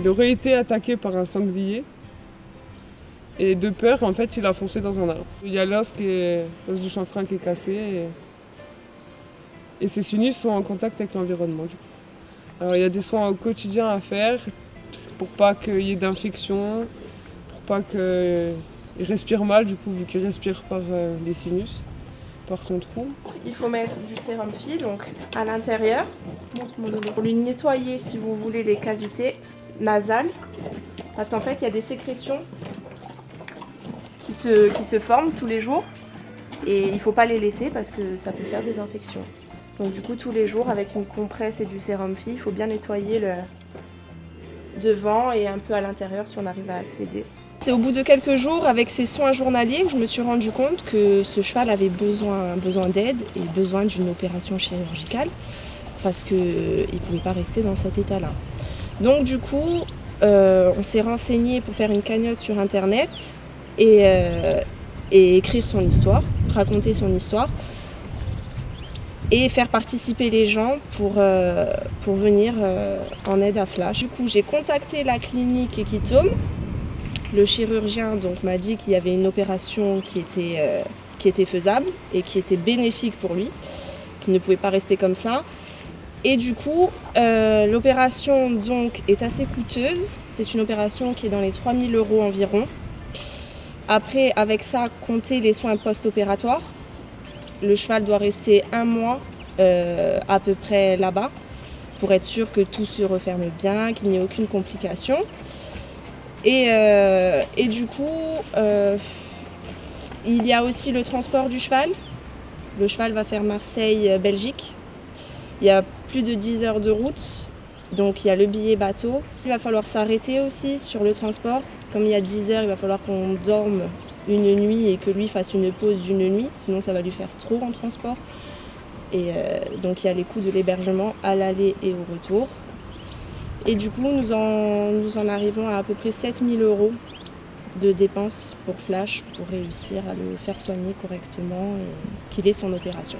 il aurait été attaqué par un sanglier. Et de peur, en fait, il a foncé dans un arbre. Il y a l'os du chanfrein qui est cassé et ses sinus sont en contact avec l'environnement. Du coup. Alors il y a des soins au quotidien à faire pour pas qu'il y ait d'infection, pour pas qu'il respire mal, du coup, vu qu'il respire par les sinus, par son trou. Il faut mettre du sérum Phi, donc à l'intérieur, pour lui nettoyer, si vous voulez, les cavités nasales, parce qu'en fait, il y a des sécrétions qui se forment tous les jours et il ne faut pas les laisser parce que ça peut faire des infections. Donc du coup, tous les jours, avec une compresse et du sérum Phi, il faut bien nettoyer le devant et un peu à l'intérieur si on arrive à accéder. C'est au bout de quelques jours, avec ces soins journaliers, que je me suis rendu compte que ce cheval avait besoin d'aide et besoin d'une opération chirurgicale parce qu'il ne pouvait pas rester dans cet état-là. Donc du coup, on s'est renseigné pour faire une cagnotte sur internet et écrire son histoire, raconter son histoire et faire participer les gens pour venir en aide à Flash. Du coup, j'ai contacté la clinique Equitome. Le chirurgien donc, m'a dit qu'il y avait une opération qui était faisable et qui était bénéfique pour lui, qu'il ne pouvait pas rester comme ça. Et du coup, l'opération donc, est assez coûteuse. C'est une opération qui est dans les 3 000 € environ. Après, avec ça, compter les soins post-opératoires. Le cheval doit rester 1 mois à peu près là-bas pour être sûr que tout se referme bien, qu'il n'y ait aucune complication. Et du coup, il y a aussi le transport du cheval. Le cheval va faire Marseille-Belgique. Il y a plus de 10 heures de route, donc il y a le billet bateau. Il va falloir s'arrêter aussi sur le transport. Comme il y a 10 heures, il va falloir qu'on dorme une nuit et que lui fasse une pause d'une nuit, sinon ça va lui faire trop en transport. Et donc il y a les coûts de l'hébergement à l'aller et au retour. Et du coup, nous en arrivons à peu près 7 000 € de dépenses pour Flash pour réussir à le faire soigner correctement et qu'il ait son opération.